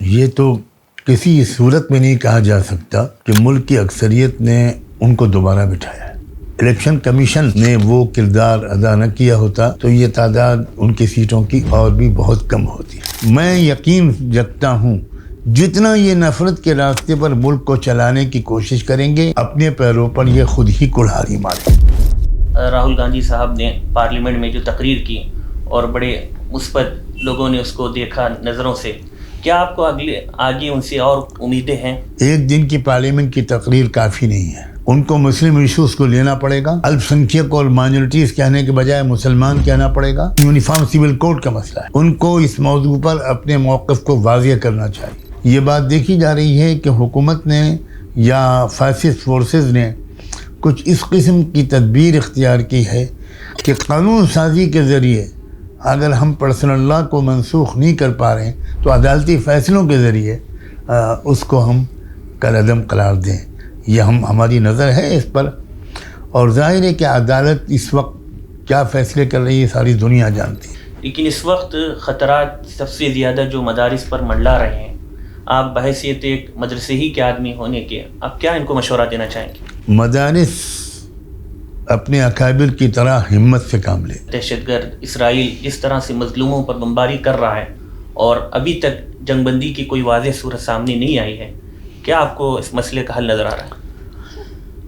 یہ تو کسی صورت میں نہیں کہا جا سکتا کہ ملک کی اکثریت نے ان کو دوبارہ بٹھایا ہے۔ الیکشن کمیشن نے وہ کردار ادا نہ کیا ہوتا تو یہ تعداد ان کی سیٹوں کی اور بھی بہت کم ہوتی۔ میں یقین رکھتا ہوں جتنا یہ نفرت کے راستے پر ملک کو چلانے کی کوشش کریں گے، اپنے پیروں پر یہ خود ہی کلہاڑی ماریں۔ راہل گاندھی صاحب نے پارلیمنٹ میں جو تقریر کی اور بڑے مثبت لوگوں نے اس کو دیکھا نظروں سے، کیا آپ کو آگے ان سے اور امیدیں ہیں؟ ایک دن کی پارلیمنٹ کی تقریر کافی نہیں ہے، ان کو مسلم ایشوز کو لینا پڑے گا، الپ سنکھیک اور مائنورٹیز کہنے کے بجائے مسلمان کہنا پڑے گا۔ یونیفارم سول کوڈ کا مسئلہ ہے، ان کو اس موضوع پر اپنے موقف کو واضح کرنا چاہیے۔ یہ بات دیکھی جا رہی ہے کہ حکومت نے یا فاسسٹ فورسز نے کچھ اس قسم کی تدبیر اختیار کی ہے کہ قانون سازی کے ذریعے اگر ہم پرسنل لا کو منسوخ نہیں کر پا رہے ہیں تو عدالتی فیصلوں کے ذریعے اس کو ہم کالعدم قرار دیں۔ یہ ہماری نظر ہے اس پر، اور ظاہر ہے کہ عدالت اس وقت کیا فیصلے کر رہی ہے ساری دنیا جانتی ہے۔ لیکن اس وقت خطرات سب سے زیادہ جو مدارس پر منڈلا رہے ہیں، آپ بحیثیت ایک مدرسے ہی کے آدمی ہونے کے آپ کیا ان کو مشورہ دینا چاہیں گے؟ مدارس اپنے اکابر کی طرح ہمت سے کام لے۔ دہشت گرد اسرائیل جس طرح سے مظلوموں پر بمباری کر رہا ہے اور ابھی تک جنگ بندی کی کوئی واضح صورت سامنے نہیں آئی ہے، کیا آپ کو اس مسئلے کا حل نظر آ رہا ہے؟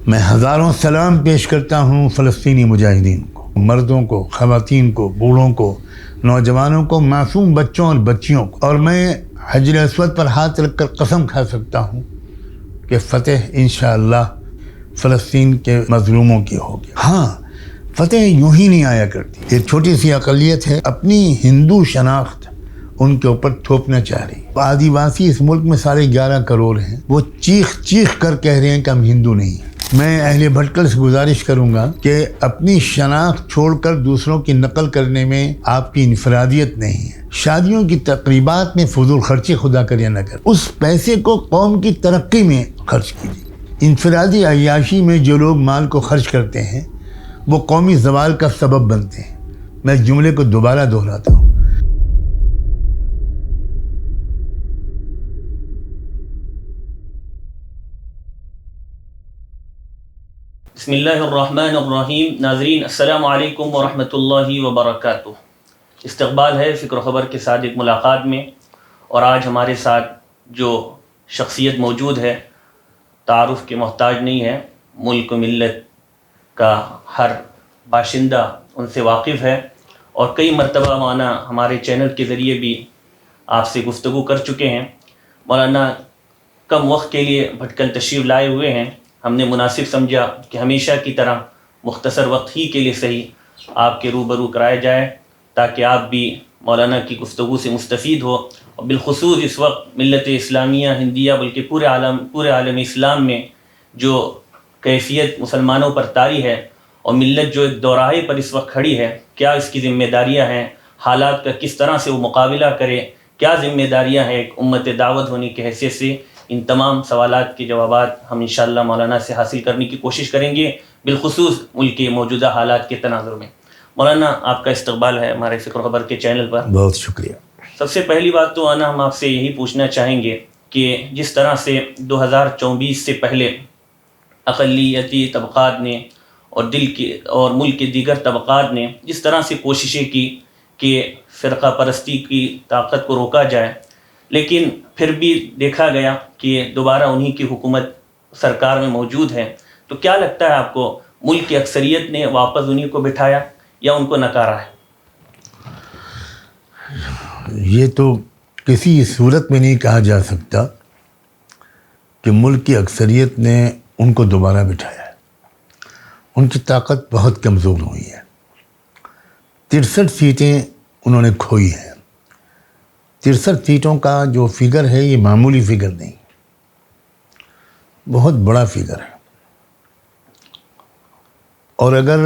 میں ہزاروں سلام پیش کرتا ہوں فلسطینی مجاہدین کو، مردوں کو، خواتین کو، بوڑھوں کو، نوجوانوں کو، معصوم بچوں اور بچیوں کو، اور میں حجر اسود پر ہاتھ رکھ کر قسم کھا سکتا ہوں کہ فتح انشاءاللہ فلسطین کے مظلوموں کی ہوگی۔ ہاں، فتح یوں ہی نہیں آیا کرتی۔ ایک چھوٹی سی اقلیت ہے اپنی ہندو شناخت ان کے اوپر تھوپنا چاہ رہی۔ آدیواسی اس ملک میں 11.5 کروڑ ہیں، وہ چیخ چیخ کر کہہ رہے ہیں کہ ہم ہندو نہیں ہیں۔ میں اہل بھٹکل سے گزارش کروں گا کہ اپنی شناخت چھوڑ کر دوسروں کی نقل کرنے میں آپ کی انفرادیت نہیں ہے۔ شادیوں کی تقریبات میں فضول خرچی خدا کرے نہ کر، اس پیسے کو قوم کی ترقی میں خرچ کیجیے۔ انفرادی عیاشی میں جو لوگ مال کو خرچ کرتے ہیں وہ قومی زوال کا سبب بنتے ہیں۔ میں اس جملے کو دوبارہ دہراتا ہوں۔ بسم اللہ الرحمن الرحیم۔ ناظرین السلام علیکم ورحمۃ اللہ وبرکاتہ۔ استقبال ہے فکر و خبر کے ساتھ ایک ملاقات میں، اور آج ہمارے ساتھ جو شخصیت موجود ہے تعارف کے محتاج نہیں ہے، ملک و ملت کا ہر باشندہ ان سے واقف ہے، اور کئی مرتبہ مولانا ہمارے چینل کے ذریعے بھی آپ سے گفتگو کر چکے ہیں۔ مولانا کم وقت کے لیے بھٹکل تشریف لائے ہوئے ہیں، ہم نے مناسب سمجھا کہ ہمیشہ کی طرح مختصر وقت ہی کے لیے صحیح آپ کے روبرو کرایا جائے تاکہ آپ بھی مولانا کی گفتگو سے مستفید ہو، اور بالخصوص اس وقت ملت اسلامیہ ہندیہ بلکہ پورے عالم اسلام میں جو کیفیت مسلمانوں پر طاری ہے اور ملت جو ایک دوراہے پر اس وقت کھڑی ہے، کیا اس کی ذمہ داریاں ہیں، حالات کا کس طرح سے وہ مقابلہ کرے، کیا ذمہ داریاں ہیں ایک امت دعوت ہونے کی حیثیت سے، ان تمام سوالات کے جوابات ہم انشاءاللہ مولانا سے حاصل کرنے کی کوشش کریں گے، بالخصوص ملک کے موجودہ حالات کے تناظر میں۔ مولانا آپ کا استقبال ہے ہمارے فکر و خبر کے چینل پر۔ بہت شکریہ۔ سب سے پہلی بات تو آنا ہم آپ سے یہی پوچھنا چاہیں گے کہ جس طرح سے 2024 سے پہلے اقلیتی طبقات نے اور ملک کے دیگر طبقات نے جس طرح سے کوششیں کی کہ فرقہ پرستی کی طاقت کو روکا جائے، لیکن پھر بھی دیکھا گیا کہ دوبارہ انہی کی حکومت سرکار میں موجود ہے، تو کیا لگتا ہے آپ کو ملک کی اکثریت نے واپس انہی کو بٹھایا یا ان کو نکارا ہے؟ یہ تو کسی صورت میں نہیں کہا جا سکتا کہ ملک کی اکثریت نے ان کو دوبارہ بٹھایا ہے۔ ان کی طاقت بہت کمزور ہوئی ہے۔ 63 سیٹیں انہوں نے کھوئی ہیں۔ 63 سیٹوں کا جو فگر ہے یہ معمولی فگر نہیں، بہت بڑا فگر ہے، اور اگر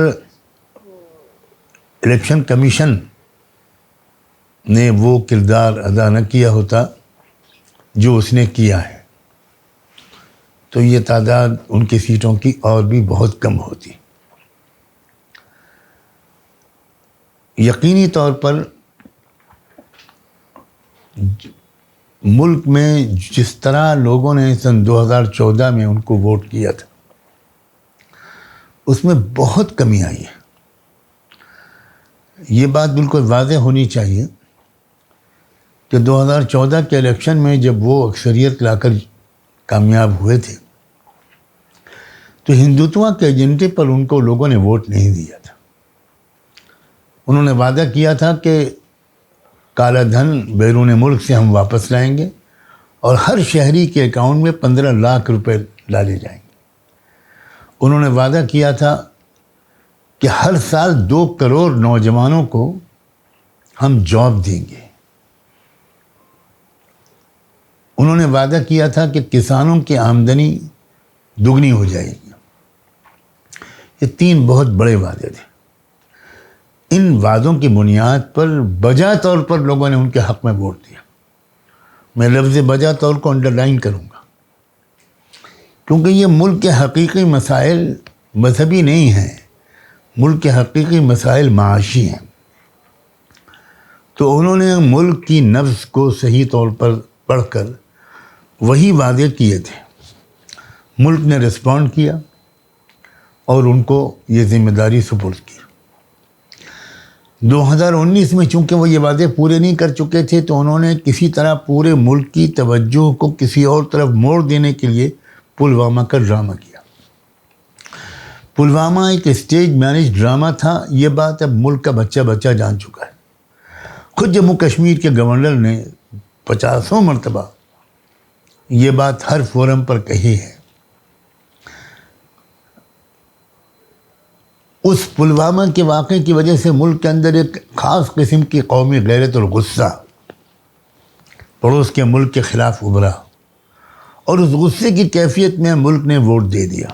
الیکشن کمیشن نے وہ کردار ادا نہ کیا ہوتا جو اس نے کیا ہے تو یہ تعداد ان کی سیٹوں کی اور بھی بہت کم ہوتی۔ یقینی طور پر ملک میں جس طرح لوگوں نے سن 2014 میں ان کو ووٹ کیا تھا اس میں بہت کمی آئی ہے. یہ بات بالکل واضح ہونی چاہیے کہ 2014 کے الیکشن میں جب وہ اکثریت لا کر کامیاب ہوئے تھے تو ہندوتوا کے ایجنڈے پر ان کو لوگوں نے ووٹ نہیں دیا تھا. انہوں نے وعدہ کیا تھا کہ کالا دھن بیرون ملک سے ہم واپس لائیں گے اور ہر شہری کے اکاؤنٹ میں 15 لاکھ روپے ڈالے جائیں گے. انہوں نے وعدہ کیا تھا کہ ہر سال 2 کروڑ نوجوانوں کو ہم جاب دیں گے. انہوں نے وعدہ کیا تھا کہ کسانوں کی آمدنی دگنی ہو جائے گی. یہ 3 بہت بڑے وعدے تھے. ان وعدوں کی بنیاد پر بجا طور پر لوگوں نے ان کے حق میں ووٹ دیا. میں لفظ بجا طور کو انڈر لائن کروں گا کیونکہ یہ ملک کے حقیقی مسائل مذہبی نہیں ہیں، ملک کے حقیقی مسائل معاشی ہیں. تو انہوں نے ملک کی نبض کو صحیح طور پر پڑھ کر وہی وعدے کیے تھے. ملک نے رسپونڈ کیا اور ان کو یہ ذمہ داری سپرد کی. 2019 میں چونکہ وہ یہ وعدے پورے نہیں کر چکے تھے تو انہوں نے کسی طرح پورے ملک کی توجہ کو کسی اور طرف موڑ دینے کے لیے پلوامہ کا ڈرامہ کیا. پلوامہ ایک اسٹیج مینج ڈرامہ تھا. یہ بات اب ملک کا بچہ بچہ جان چکا ہے. خود جموں کشمیر کے گورنر نے 50 مرتبہ یہ بات ہر فورم پر کہی ہے. اس پلوامہ کے واقعے کی وجہ سے ملک کے اندر ایک خاص قسم کی قومی غیرت اور غصہ پڑوس کے ملک کے خلاف ابھرا اور اس غصے کی کیفیت میں ملک نے ووٹ دے دیا.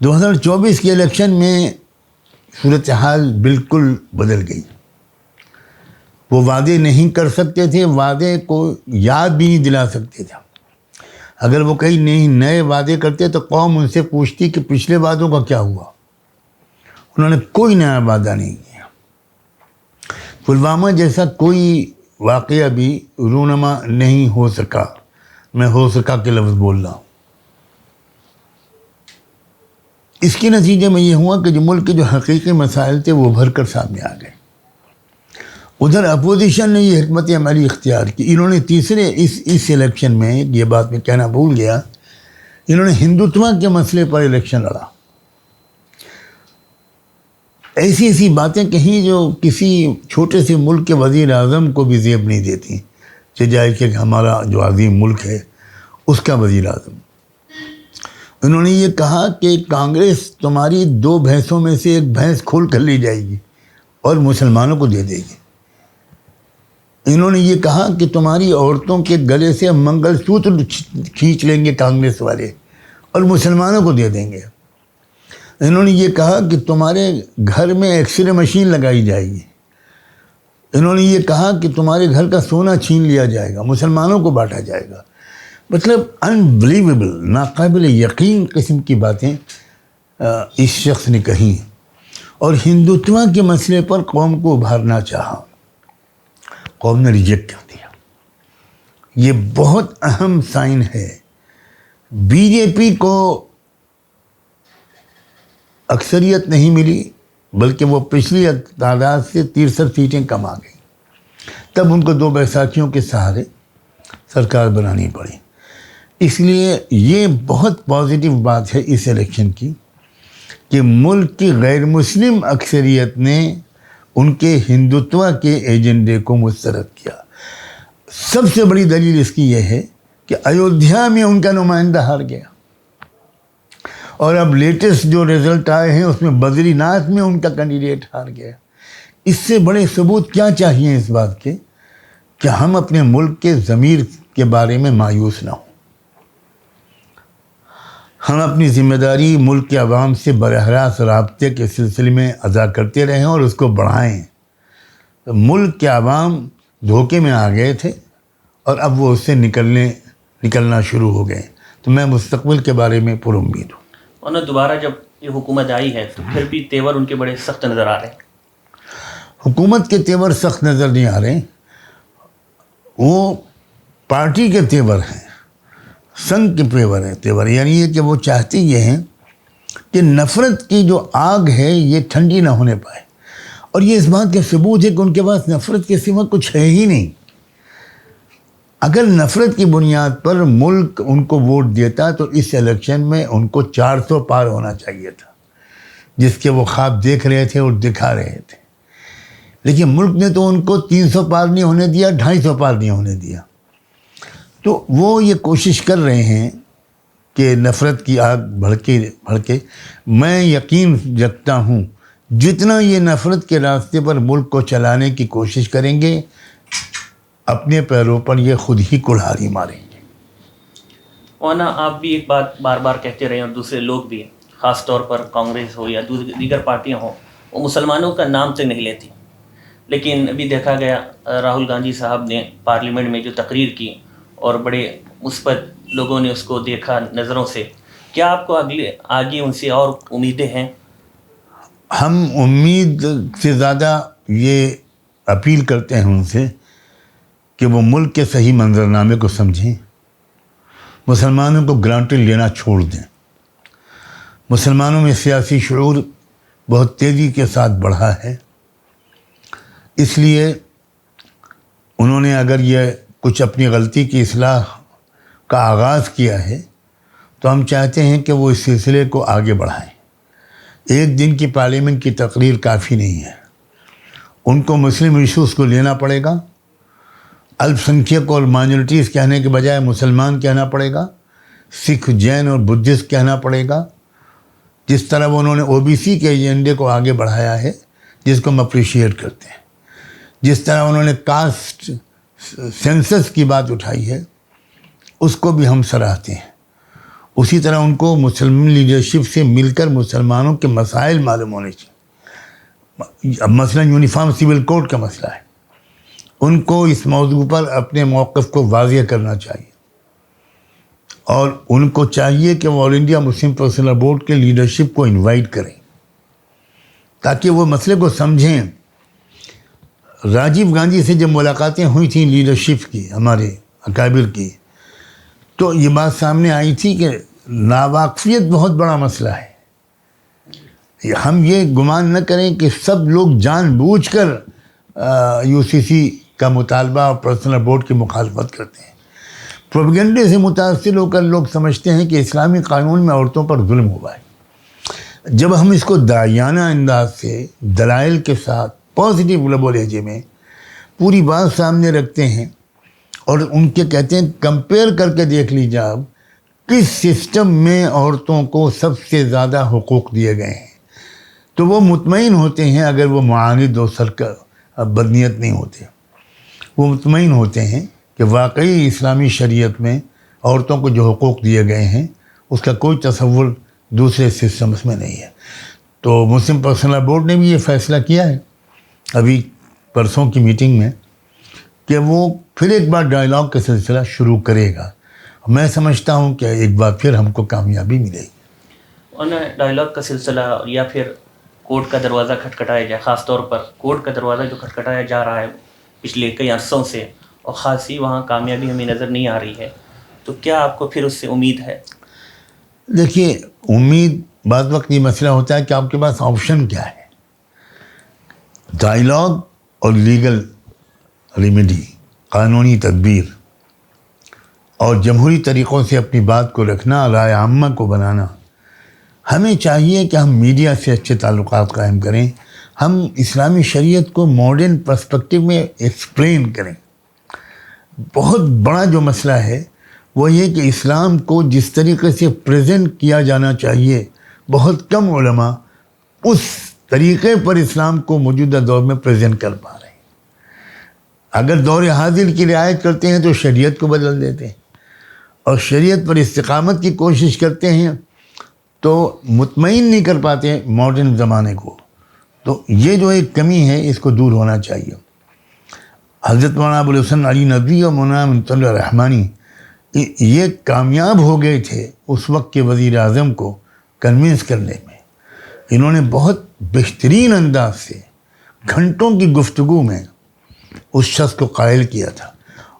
2024 کے الیکشن میں صورتحال بالکل بدل گئی. وہ وعدے نہیں کر سکتے تھے، وعدے کو یاد بھی نہیں دلا سکتے تھے. اگر وہ کئی نئے وعدے کرتے تو قوم ان سے پوچھتی کہ پچھلے وعدوں کا کیا ہوا. انہوں نے کوئی نیا وعدہ نہیں کیا. پلوامہ جیسا کوئی واقعہ بھی رونما نہیں ہو سکا. میں ہو سکا کے لفظ بول رہا ہوں. اس کے نتیجے میں یہ ہوا کہ جو ملک کے جو حقیقی مسائل تھے وہ ابھر کر سامنے آ گئے. ادھر اپوزیشن نے یہ حکمت عملی اختیار کی. انہوں نے تیسرے اس الیکشن میں یہ بات میں کہنا بھول گیا، انہوں نے ہندوتوا کے مسئلے پر الیکشن لڑا. ایسی باتیں کہیں جو کسی چھوٹے سے ملک کے وزیر اعظم کو بھی زیب نہیں دیتی کہ ہمارا جو عظیم ملک ہے اس کا وزیر اعظم. انہوں نے یہ کہا کہ کانگریس تمہاری 2 بھینسوں میں سے ایک بھینس کھول کر لی جائے گی اور مسلمانوں کو دے دے گی. انہوں نے یہ کہا کہ تمہاری عورتوں کے گلے سے منگل سوتر کھینچ لیں گے کانگریس والے اور مسلمانوں کو دے دیں گے. انہوں نے یہ کہا کہ تمہارے گھر میں ایکس رے مشین لگائی جائے گی. انہوں نے یہ کہا کہ تمہارے گھر کا سونا چھین لیا جائے گا، مسلمانوں کو بانٹا جائے گا. مطلب انبلیویبل، ناقابل یقین قسم کی باتیں اس شخص نے کہیں اور ہندوتوا کے مسئلے پر قوم کو ابھارنا چاہا. قوم نے ریجیکٹ کر دیا. یہ بہت اہم سائن ہے. بی جے پی کو اکثریت نہیں ملی بلکہ وہ پچھلی تعداد سے 63 سیٹیں کم آ گئیں. تب ان کو 2 بیساکھیوں کے سہارے سرکار بنانی پڑی. اس لیے یہ بہت پازیٹیو بات ہے اس الیکشن کی کہ ملک کی غیر مسلم اکثریت نے ان کے ہندوتوا کے ایجنڈے کو مسترد کیا. سب سے بڑی دلیل اس کی یہ ہے کہ ایودھیا میں ان کا نمائندہ ہار گیا اور اب لیٹسٹ جو رزلٹ آئے ہیں اس میں بدری ناتھ میں ان کا کینڈیڈیٹ ہار گیا. اس سے بڑے ثبوت کیا چاہیے اس بات کے کہ ہم اپنے ملک کے ضمیر کے بارے میں مایوس نہ ہوں. ہم اپنی ذمہ داری ملک کے عوام سے براہ راست رابطے کے سلسلے میں ادا کرتے رہیں اور اس کو بڑھائیں. ملک کے عوام دھوکے میں آ گئے تھے اور اب وہ اس سے نکلنا شروع ہو گئے. تو میں مستقبل کے بارے میں پر امید ہوں. اور دوبارہ جب یہ حکومت آئی ہے تو پھر بھی تیور ان کے بڑے سخت نظر آ رہے ہیں. حکومت کے تیور سخت نظر نہیں آ رہے ہیں. وہ پارٹی کے تیور ہیں، سنگ کے تیور، یعنی یہ کہ وہ چاہتے یہ ہیں کہ نفرت کی جو آگ ہے یہ ٹھنڈی نہ ہونے پائے، اور یہ اس بات کا ثبوت ہے کہ ان کے پاس نفرت کے سوا کچھ ہے ہی نہیں۔ اگر نفرت کی بنیاد پر ملک ان کو ووٹ دیتا تو اس الیکشن میں ان کو 400 پار ہونا چاہیے تھا، جس کے وہ خواب دیکھ رہے تھے اور دکھا رہے تھے، لیکن ملک نے تو ان کو 300 پار نہیں ہونے دیا، 250 پار نہیں ہونے دیا۔ تو وہ یہ کوشش کر رہے ہیں کہ نفرت کی آگ بھڑکے۔ میں یقین رکھتا ہوں جتنا یہ نفرت کے راستے پر ملک کو چلانے کی کوشش کریں گے، اپنے پیروں پر یہ خود ہی کلہاڑی ماریں گے۔ مولانا آپ بھی ایک بات بار بار کہتے رہے اور دوسرے لوگ بھی، خاص طور پر کانگریس ہو یا دیگر پارٹیاں ہوں، وہ مسلمانوں کا نام تک نہیں لیتی، لیکن ابھی دیکھا گیا راہل گاندھی صاحب نے پارلیمنٹ میں جو تقریر کی اور بڑے مثبت لوگوں نے اس کو دیکھا نظروں سے، کیا آپ کو آگے ان سے اور امیدیں ہیں؟ ہم امید سے زیادہ یہ اپیل کرتے ہیں ان سے کہ وہ ملک کے صحیح منظرنامے کو سمجھیں، مسلمانوں کو گرانٹڈ لینا چھوڑ دیں۔ مسلمانوں میں سیاسی شعور بہت تیزی کے ساتھ بڑھا ہے، اس لیے انہوں نے اگر یہ کچھ اپنی غلطی کی اصلاح کا آغاز کیا ہے تو ہم چاہتے ہیں کہ وہ اس سلسلے کو آگے بڑھائیں۔ ایک دن کی پارلیمنٹ کی تقریر کافی نہیں ہے، ان کو مسلم ایشوز کو لینا پڑے گا، الپ سنکھیک اور مائنورٹیز کہنے کے بجائے مسلمان کہنا پڑے گا، سکھ، جین اور بدھسٹ کہنا پڑے گا، جس طرح وہ انہوں نے OBC کے ایجنڈے کو آگے بڑھایا ہے، جس کو ہم اپریشیٹ کرتے ہیں، جس طرح انہوں نے کاسٹ سینسس کی بات اٹھائی ہے اس کو بھی ہم سراہتے ہیں، اسی طرح ان کو مسلم لیڈرشپ سے مل کر مسلمانوں کے مسائل معلوم ہونے چاہیے۔ اب مثلا یونیفارم سول کوڈ کا مسئلہ ہے، ان کو اس موضوع پر اپنے موقف کو واضح کرنا چاہیے، اور ان کو چاہیے کہ وہ آل انڈیا مسلم پرسنل بورڈ کے لیڈرشپ کو انوائٹ کریں تاکہ وہ مسئلے کو سمجھیں۔ راجیو گاندھی سے جب ملاقاتیں ہوئی تھیں لیڈرشپ کی، ہمارے اکابر کی، تو یہ بات سامنے آئی تھی کہ ناواقفیت بہت بڑا مسئلہ ہے۔ ہم یہ گمان نہ کریں کہ سب لوگ جان بوجھ کر UCC کا مطالبہ اور پرسنل بورڈ کی مخالفت کرتے ہیں۔ پروپیگنڈے سے متاثر ہو کر لوگ سمجھتے ہیں کہ اسلامی قانون میں عورتوں پر ظلم ہوا ہے۔ جب ہم اس کو داعیانہ انداز سے دلائل کے ساتھ پازیٹیو لب و لہجے میں پوری بات سامنے رکھتے ہیں اور ان کے کہتے ہیں کمپیئر کر کے دیکھ لیجیے آپ کس سسٹم میں عورتوں کو سب سے زیادہ حقوق دیے گئے ہیں، تو وہ مطمئن ہوتے ہیں، اگر وہ معاند و بدنیت نہیں ہوتے، وہ مطمئن ہوتے ہیں کہ واقعی اسلامی شریعت میں عورتوں کو جو حقوق دیے گئے ہیں اس کا کوئی تصور دوسرے سسٹمز میں نہیں ہے۔ تو مسلم پرسنل بورڈ نے بھی یہ فیصلہ کیا ہے ابھی پرسوں کی میٹنگ میں کہ وہ پھر ایک بار ڈائیلاگ کا سلسلہ شروع کرے گا۔ میں سمجھتا ہوں کہ ایک بار پھر ہم کو کامیابی ملے گی۔ اور ڈائیلاگ کا سلسلہ یا پھر کورٹ کا دروازہ کھٹکھٹایا جائے، خاص طور پر کورٹ کا دروازہ جو کھٹکھٹایا جا رہا ہے پچھلے کئی عرصوں سے، اور خاصی وہاں کامیابی ہمیں نظر نہیں آ رہی ہے، تو کیا آپ کو پھر اس سے امید ہے؟ دیکھیے، امید بعض وقت یہ مسئلہ ہوتا ہے کہ آپ کے پاس آپشن کیا ہے۔ ڈائیلاگ اور لیگل ریمیڈی، قانونی تدبیر، اور جمہوری طریقوں سے اپنی بات کو رکھنا، رائے عامہ کو بنانا۔ ہمیں چاہیے کہ ہم میڈیا سے اچھے تعلقات قائم کریں، ہم اسلامی شریعت کو ماڈرن پرسپیکٹیو میں ایکسپلین کریں۔ بہت بڑا جو مسئلہ ہے وہ یہ کہ اسلام کو جس طریقے سے پریزنٹ کیا جانا چاہیے، بہت کم علماء اس طریقے پر اسلام کو موجودہ دور میں پریزنٹ کر پا رہے ہیں۔ اگر دور حاضر کی رعایت کرتے ہیں تو شریعت کو بدل دیتے ہیں، اور شریعت پر استقامت کی کوشش کرتے ہیں تو مطمئن نہیں کر پاتے ہیں ماڈرن زمانے کو۔ تو یہ جو ایک کمی ہے اس کو دور ہونا چاہیے۔ حضرت مولانا ابوالحسن علی ندوی اور مولانا منتظر رحمانی یہ کامیاب ہو گئے تھے اس وقت کے وزیر اعظم کو کنونس کرنے میں۔ انہوں نے بہت بہترین انداز سے گھنٹوں کی گفتگو میں اس شخص کو قائل کیا تھا،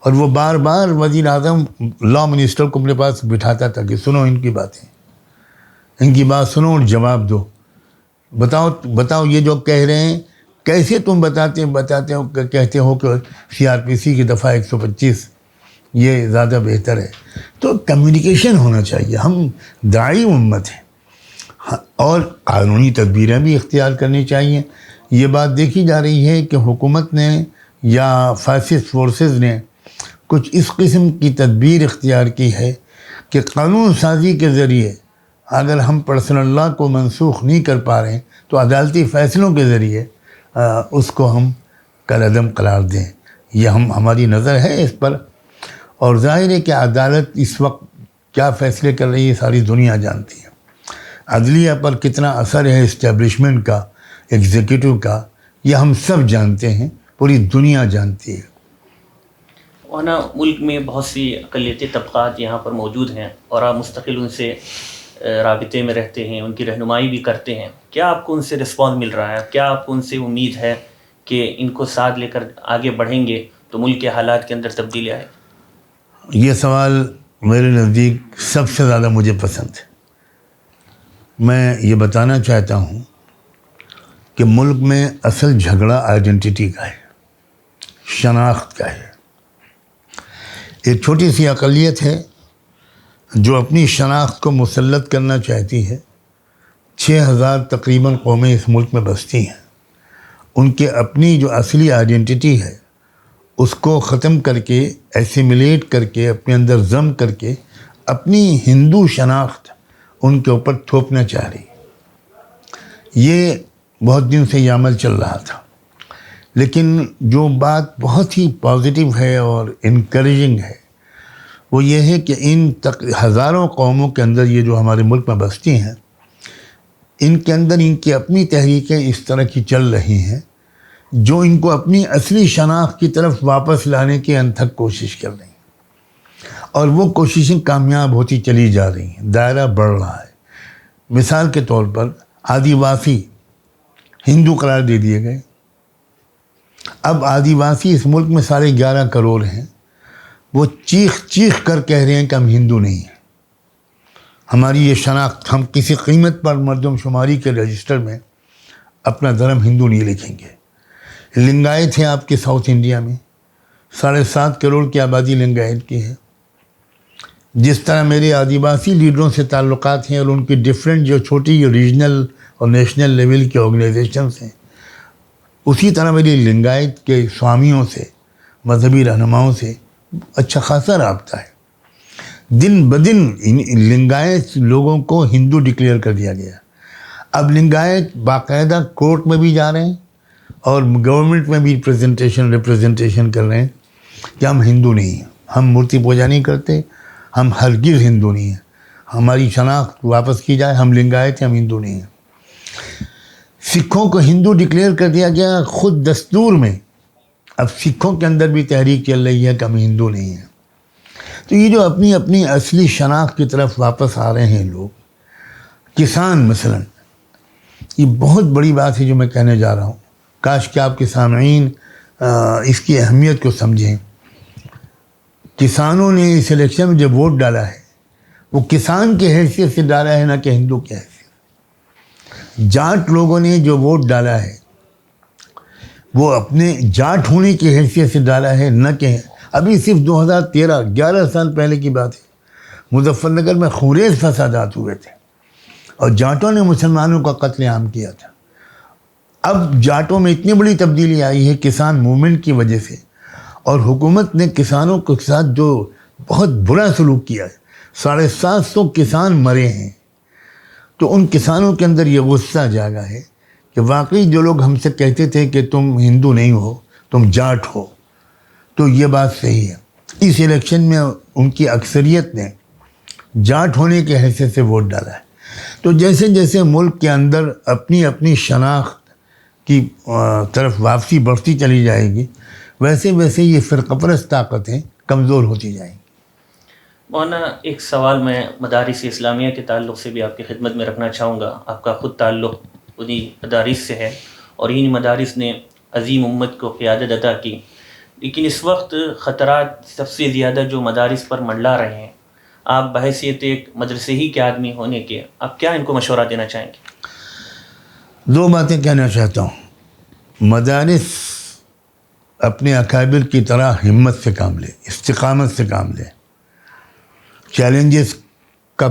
اور وہ بار بار وزیر اعظم لا منسٹر کو اپنے پاس بٹھاتا تھا کہ سنو ان کی باتیں، ان کی بات سنو اور جواب دو، بتاؤ یہ جو کہہ رہے ہیں کیسے تم بتاتے ہو کہتے ہو کہ CRPC کی دفعہ 125 یہ زیادہ بہتر ہے۔ تو کمیونیکیشن ہونا چاہیے، ہم داعی امت ہیں اور قانونی تدبیریں بھی اختیار کرنی چاہیے۔ یہ بات دیکھی جا رہی ہے کہ حکومت نے یا فاسسٹ فورسز نے کچھ اس قسم کی تدبیر اختیار کی ہے کہ قانون سازی کے ذریعے اگر ہم پرسنل لا کو منسوخ نہیں کر پا رہے ہیں تو عدالتی فیصلوں کے ذریعے اس کو ہم کالعدم قرار دیں۔ یہ ہماری نظر ہے اس پر، اور ظاہر ہے کہ عدالت اس وقت کیا فیصلے کر رہی ہے ساری دنیا جانتی ہے۔ عدلیہ پر کتنا اثر ہے اسٹیبلشمنٹ کا، ایگزیکٹو کا، یہ ہم سب جانتے ہیں، پوری دنیا جانتی ہے۔ وہاں ملک میں بہت سی اقلیتی طبقات یہاں پر موجود ہیں اور آپ مستقل ان سے رابطے میں رہتے ہیں، ان کی رہنمائی بھی کرتے ہیں، کیا آپ کو ان سے رسپانس مل رہا ہے؟ کیا آپ کو ان سے امید ہے کہ ان کو ساتھ لے کر آگے بڑھیں گے تو ملک کے حالات کے اندر تبدیلی آئے؟ یہ سوال میرے نزدیک سب سے زیادہ مجھے پسند ہے۔ میں یہ بتانا چاہتا ہوں کہ ملک میں اصل جھگڑا آئیڈینٹی کا ہے، شناخت کا ہے۔ ایک چھوٹی سی اقلیت ہے جو اپنی شناخت کو مسلط کرنا چاہتی ہے۔ 6000 تقریباً قومیں اس ملک میں بستی ہیں، ان کے اپنی جو اصلی آئیڈینٹی ہے اس کو ختم کر کے، ایسیمیلیٹ کر کے، اپنے اندر ضم کر کے اپنی ہندو شناخت ان کے اوپر تھوپنا چاہ رہی ہے۔ یہ بہت دن سے یہ عمل چل رہا تھا، لیکن جو بات بہت ہی پازیٹیو ہے اور انکریجنگ ہے وہ یہ ہے کہ ان ہزاروں قوموں کے اندر یہ جو ہمارے ملک میں بستی ہیں، ان کے اندر ان کی اپنی تحریکیں اس طرح کی چل رہی ہیں جو ان کو اپنی اصلی شناخت کی طرف واپس لانے کی انتھک کوشش کر رہی ہیں، اور وہ کوششیں کامیاب ہوتی چلی جا رہی ہیں، دائرہ بڑھ رہا ہے۔ مثال کے طور پر آدیواسی ہندو قرار دے دیے گئے، اب آدیواسی اس ملک میں 11.5 کروڑ ہیں، وہ چیخ کر کہہ رہے ہیں کہ ہم ہندو نہیں ہیں، ہماری یہ شناخت، ہم کسی قیمت پر مردم شماری کے رجسٹر میں اپنا دھرم ہندو نہیں لکھیں گے۔ لنگایت ہیں آپ کے ساؤتھ انڈیا میں، 7.5 کروڑ کی آبادی لنگایت کی ہے۔ جس طرح میرے آدیواسی لیڈروں سے تعلقات ہیں اور ان کی ڈفرینٹ جو چھوٹی ریجنل اور نیشنل لیول کی آرگنائزیشنز ہیں، اسی طرح میری لنگایت کے سوامیوں سے، مذہبی رہنماؤں سے اچھا خاصا رابطہ ہے۔ دن بدن لنگایت لوگوں کو ہندو ڈکلیئر کر دیا گیا۔ اب لنگایت باقاعدہ کورٹ میں بھی جا رہے ہیں اور گورنمنٹ میں بھی ریپریزنٹیشن کر رہے ہیں کہ ہم ہندو نہیں ہیں، ہم مورتی پوجا نہیں کرتے، ہم ہرگز ہندو نہیں ہیں، ہماری شناخت واپس کی جائے، ہم لنگایت ہیں، ہم ہندو نہیں ہیں۔ سکھوں کو ہندو ڈکلیئر کر دیا گیا خود دستور میں، اب سکھوں کے اندر بھی تحریک چل رہی ہے کہ ہم ہندو نہیں ہیں۔ تو یہ جو اپنی اصلی شناخت کی طرف واپس آ رہے ہیں لوگ، کسان مثلا، یہ بہت بڑی بات ہے جو میں کہنے جا رہا ہوں، کاش کہ آپ کے سامعین اس کی اہمیت کو سمجھیں۔ کسانوں نے اس الیکشن میں جب ووٹ ڈالا ہے وہ کسان کی حیثیت سے ڈالا ہے، نہ کہ ہندو کی حیثیت۔ جاٹ لوگوں نے جو ووٹ ڈالا ہے وہ اپنے جاٹ ہونے کی حیثیت سے ڈالا ہے، نہ کہ ابھی صرف 2013 11 سال پہلے کی بات ہے، مظفر نگر میں خونریز فسادات ہوئے تھے اور جاٹوں نے مسلمانوں کا قتل عام کیا تھا۔ اب جاٹوں میں اتنی بڑی تبدیلی آئی ہے کسان موومنٹ کی وجہ سے، اور حکومت نے کسانوں کے ساتھ جو بہت برا سلوک کیا ہے، 750 کسان مرے ہیں، تو ان کسانوں کے اندر یہ غصہ جاگا ہے کہ واقعی جو لوگ ہم سے کہتے تھے کہ تم ہندو نہیں ہو، تم جاٹ ہو، تو یہ بات صحیح ہے۔ اس الیکشن میں ان کی اکثریت نے جاٹ ہونے کی حیثیت سے ووٹ ڈالا ہے۔ تو جیسے جیسے ملک کے اندر اپنی شناخت کی طرف واپسی بڑھتی چلی جائے گی، ویسے ویسے یہ فرقہ پرست طاقتیں کمزور ہوتی جائیں گی۔ مولانا، ایک سوال میں مدارس اسلامیہ کے تعلق سے بھی آپ کی خدمت میں رکھنا چاہوں گا۔ آپ کا خود تعلق انہی مدارس سے ہے اور انہی مدارس نے عظیم امت کو قیادت عطا کی۔ لیکن اس وقت خطرات سب سے زیادہ جو مدارس پر منڈلا رہے ہیں، آپ بحیثیت ایک مدرسے ہی کے آدمی ہونے کے آپ کیا ان کو مشورہ دینا چاہیں گے؟ دو باتیں کہنا چاہتا ہوں۔ مدارس اپنے اکابر کی طرح ہمت سے کام لے، استقامت سے کام لے، چیلنجز کا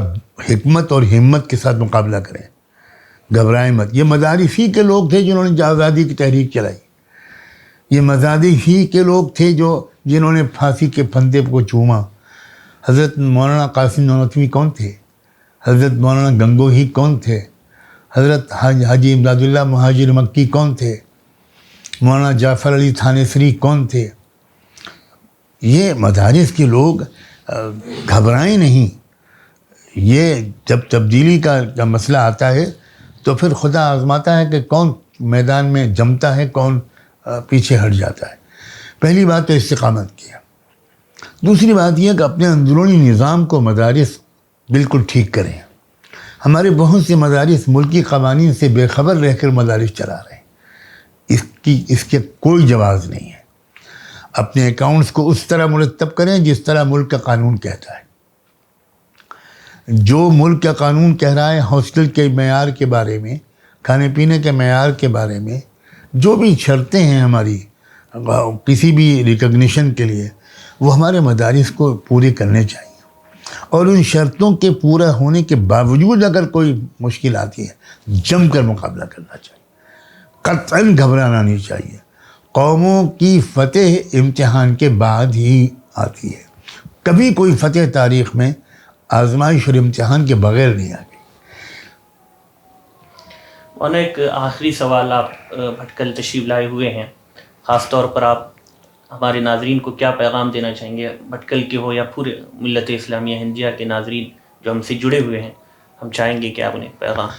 حکمت اور ہمت کے ساتھ مقابلہ کریں، گھبرائیں مت۔ یہ مدارس ہی کے لوگ تھے جنہوں نے آزادی کی تحریک چلائی، یہ مدارس ہی کے لوگ تھے جنہوں نے پھانسی کے پھندے کو چوما۔ حضرت مولانا قاسم نانوتوی کون تھے؟ حضرت مولانا گنگوہی کون تھے؟ حضرت حاجی امداد اللہ مہاجر مکی کون تھے؟ مولانا جعفر علی تھانیسری کون تھے؟ یہ مدارس کے لوگ گھبرائیں نہیں۔ یہ جب تبدیلی کا مسئلہ آتا ہے تو پھر خدا آزماتا ہے کہ کون میدان میں جمتا ہے، کون پیچھے ہٹ جاتا ہے۔ پہلی بات تو استقامت کی ہے۔ دوسری بات یہ کہ اپنے اندرونی نظام کو مدارس بالکل ٹھیک کریں۔ ہمارے بہت سے مدارس ملکی قوانین سے بے خبر رہ کر مدارس چلا رہے ہیں، اس کے کوئی جواز نہیں ہے۔ اپنے اکاؤنٹس کو اس طرح مرتب کریں جس طرح ملک کا قانون کہتا ہے۔ جو ملک کا قانون کہہ رہا ہے ہاسٹل کے معیار کے بارے میں، کھانے پینے کے معیار کے بارے میں، جو بھی شرطیں ہیں ہماری کسی بھی ریکگنیشن کے لیے، وہ ہمارے مدارس کو پورے کرنے چاہیے۔ اور ان شرطوں کے پورا ہونے کے باوجود اگر کوئی مشکل آتی ہے، جم کر مقابلہ کرنا چاہیے، قطعاً گھبرانا نہیں چاہیے۔ قوموں کی فتح امتحان کے بعد ہی آتی ہے، کبھی کوئی فتح تاریخ میں آزمائش اور امتحان کے بغیر نہیں آتی۔ اور ایک آخری سوال، آپ بھٹکل تشریف لائے ہوئے ہیں، خاص طور پر آپ ہمارے ناظرین کو کیا پیغام دینا چاہیں گے؟ بھٹکل کے ہو یا پورے ملت اسلامیہ ہندیہ کے ناظرین جو ہم سے جڑے ہوئے ہیں، ہم چاہیں گے کہ آپ انہیں پیغام۔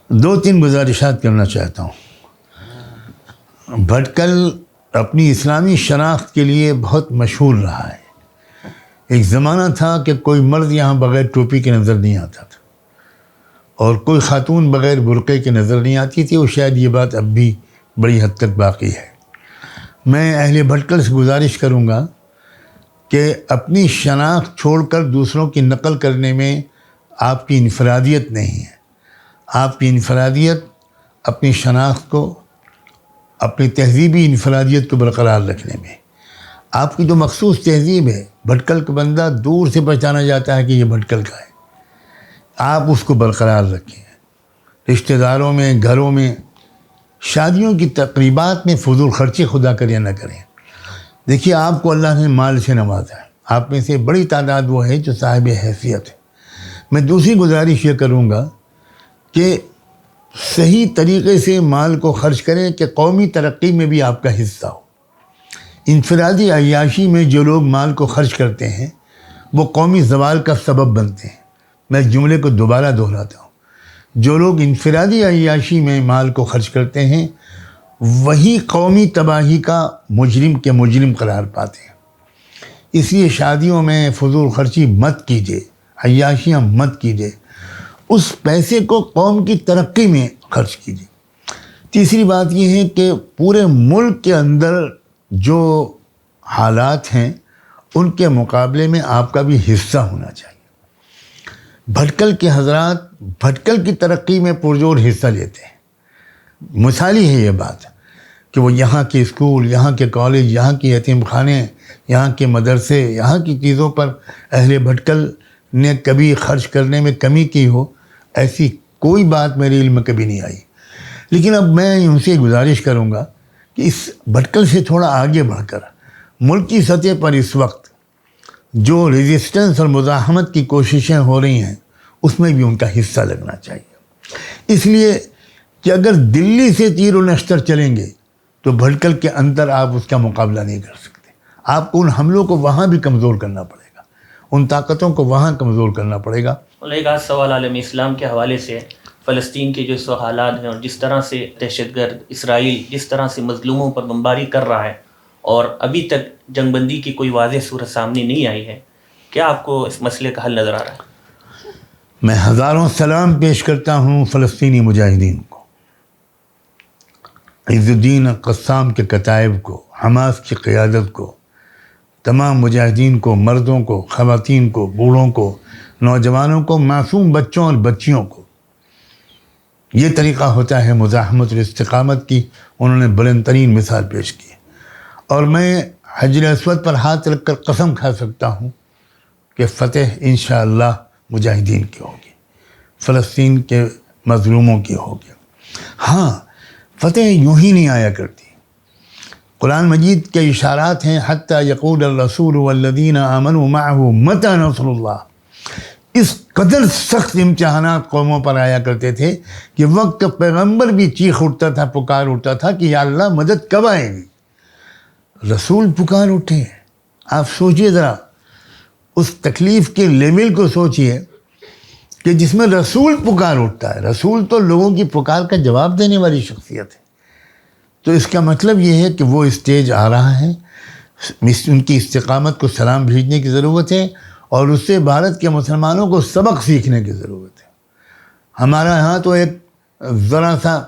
دو تین گزارشات کرنا چاہتا ہوں۔ بھٹکل اپنی اسلامی شناخت کے لیے بہت مشہور رہا ہے۔ ایک زمانہ تھا کہ کوئی مرد یہاں بغیر ٹوپی کے نظر نہیں آتا تھا، اور کوئی خاتون بغیر برقعے کے نظر نہیں آتی تھی، اور شاید یہ بات اب بھی بڑی حد تک باقی ہے۔ میں اہل بھٹکل سے گزارش کروں گا کہ اپنی شناخت چھوڑ کر دوسروں کی نقل کرنے میں آپ کی انفرادیت نہیں ہے۔ آپ کی انفرادیت اپنی شناخت کو، اپنی تہذیبی انفرادیت کو برقرار رکھنے میں، آپ کی جو مخصوص تہذیب ہے، بھٹکل کا بندہ دور سے پہچانا جاتا ہے کہ یہ بھٹکل کا ہے، آپ اس کو برقرار رکھیں۔ رشتہ داروں میں، گھروں میں، شادیوں کی تقریبات میں فضول خرچی خدا کرے نہ کریں۔ دیکھیے، آپ کو اللہ نے مال سے نوازا ہے، آپ میں سے بڑی تعداد وہ ہے جو صاحب حیثیت ہے۔ میں دوسری گزارش یہ کروں گا کہ صحیح طریقے سے مال کو خرچ کریں کہ قومی ترقی میں بھی آپ کا حصہ ہو۔ انفرادی عیاشی میں جو لوگ مال کو خرچ کرتے ہیں وہ قومی زوال کا سبب بنتے ہیں۔ میں اس جملے کو دوبارہ دہراتا ہوں، جو لوگ انفرادی عیاشی میں مال کو خرچ کرتے ہیں وہی قومی تباہی کا مجرم قرار پاتے ہیں۔ اس لیے شادیوں میں فضول خرچی مت کیجیے، عیاشیاں مت کیجیے، اس پیسے کو قوم کی ترقی میں خرچ کیجیے۔ تیسری بات یہ ہے کہ پورے ملک کے اندر جو حالات ہیں ان کے مقابلے میں آپ کا بھی حصہ ہونا چاہیے۔ بھٹکل کے حضرات بھٹکل کی ترقی میں پرجور حصہ لیتے ہیں۔ مثالی ہے یہ بات کہ وہ یہاں کے اسکول، یہاں کے کالج، یہاں کے یتیم خانے، یہاں کے مدرسے، یہاں کی چیزوں پر اہل بھٹکل نے کبھی خرچ کرنے میں کمی کی ہو، ایسی کوئی بات میرے علم میں کبھی نہیں آئی۔ لیکن اب میں ان سے گزارش کروں گا کہ اس بھٹکل سے تھوڑا آگے بڑھ کر ملکی سطح پر اس وقت جو ریزسٹنس اور مزاحمت کی کوششیں ہو رہی ہیں اس میں بھی ان کا حصہ لگنا چاہیے۔ اس لیے کہ اگر دلی سے تیر و نشتر چلیں گے تو بھٹکل کے اندر آپ اس کا مقابلہ نہیں کر سکتے۔ آپ کو ان حملوں کو وہاں بھی کمزور کرنا پڑے گا، ان طاقتوں کو وہاں کمزور کرنا پڑے گا۔ اور ایک آج سوال عالم اسلام کے حوالے سے، فلسطین کے جو اس وقت حالات ہیں اور جس طرح سے دہشت گرد اسرائیل جس طرح سے مظلوموں پر بمباری کر رہا ہے اور ابھی تک جنگ بندی کی کوئی واضح صورت سامنے نہیں آئی ہے، کیا آپ کو اس مسئلے کا حل نظر آ رہا ہے؟ میں ہزاروں سلام پیش کرتا ہوں فلسطینی مجاہدین کو۔ عز الدین قسام کے کتائب کو، حماس کی قیادت کو، تمام مجاہدین کو، مردوں کو، خواتین کو، بوڑھوں کو، نوجوانوں کو، معصوم بچوں اور بچیوں کو. یہ طریقہ ہوتا ہے مزاحمت اور استقامت کی. انہوں نے بلند ترین مثال پیش کی. اور میں حجر اسود پر ہاتھ رکھ کر قسم کھا سکتا ہوں کہ فتح انشاءاللہ مجاہدین کی ہوگی، فلسطین کے مظلوموں کی ہوگی. ہاں، فتح یوں ہی نہیں آیا کرتی. قرآن مجید کے اشارات ہیں حتیٰ یقول الرسول والذین آمنوا معه متی نصر اللہ. اس قدر سخت امتحانات قوموں پر آیا کرتے تھے کہ وقت پیغمبر بھی چیخ اٹھتا تھا، پکار اٹھتا تھا کہ یا اللہ مدد کب آئے گی. رسول پکار اٹھے. آپ سوچئے ذرا اس تکلیف کے لیول کو سوچئے کہ جس میں رسول پکار اٹھتا ہے. رسول تو لوگوں کی پکار کا جواب دینے والی شخصیت ہے. تو اس کا مطلب یہ ہے کہ وہ اسٹیج آ رہا ہے. ان کی استقامت کو سلام بھیجنے کی ضرورت ہے اور اس سے بھارت کے مسلمانوں کو سبق سیکھنے کی ضرورت ہے. ہمارا یہاں تو ایک ذرا سا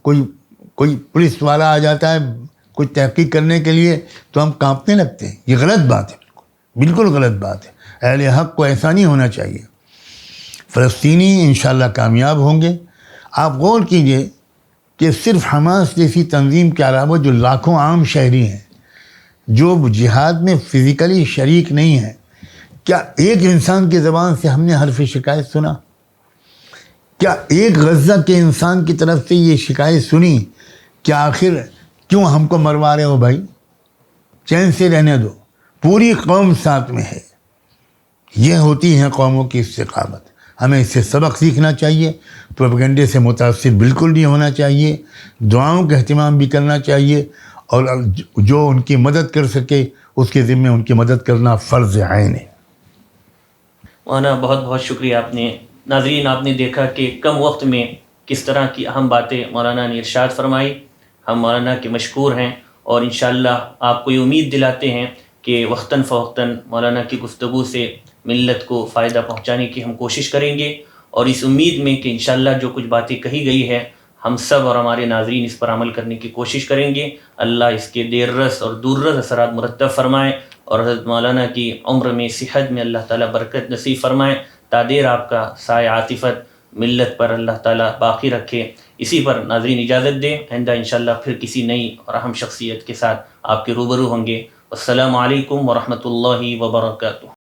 کوئی پولیس والا آ جاتا ہے کچھ تحقیق کرنے کے لیے تو ہم کانپنے لگتے ہیں. یہ غلط بات ہے، بالکل غلط بات ہے. اہل حق کو ایسا نہیں ہونا چاہیے. فلسطینی انشاءاللہ کامیاب ہوں گے. آپ غور کیجئے کہ صرف حماس جیسی تنظیم کے علاوہ جو لاکھوں عام شہری ہیں جو جہاد میں فزیکلی شریک نہیں ہیں، کیا ایک انسان کی زبان سے ہم نے حرف شکایت سنا؟ کیا ایک غزہ کے انسان کی طرف سے یہ شکایت سنی کہ آخر کیوں ہم کو مروا رہے ہو بھائی، چین سے رہنے دو، پوری قوم ساتھ میں ہے. یہ ہوتی ہے قوموں کی استقامت. ہمیں اس سے سبق سیکھنا چاہیے. پروپیگنڈے سے متاثر بالکل نہیں ہونا چاہیے. دعاؤں کا اہتمام بھی کرنا چاہیے اور جو ان کی مدد کر سکے اس کے ذمے ان کی مدد کرنا فرض عین ہے. مولانا بہت بہت شکریہ. آپ نے ناظرین آپ نے دیکھا کہ کم وقت میں کس طرح کی اہم باتیں مولانا نے ارشاد فرمائی. ہم مولانا کے مشکور ہیں اور انشاءاللہ آپ کو یہ امید دلاتے ہیں کہ وقتاً فوقتاً مولانا کی گفتگو سے ملت کو فائدہ پہنچانے کی ہم کوشش کریں گے. اور اس امید میں کہ انشاءاللہ جو کچھ باتیں کہی گئی ہے ہم سب اور ہمارے ناظرین اس پر عمل کرنے کی کوشش کریں گے. اللہ اس کے دیر رس اور دور رس اثرات مرتب فرمائے اور حضرت مولانا کی عمر میں صحت میں اللہ تعالیٰ برکت نصیب فرمائے. تادیر آپ کا سایہ عاطفت ملت پر اللہ تعالیٰ باقی رکھے. اسی پر ناظرین اجازت دیں، آئندہ انشاءاللہ پھر کسی نئی اور اہم شخصیت کے ساتھ آپ کے روبرو ہوں گے. السلام علیکم ورحمۃ اللہ وبرکاتہ.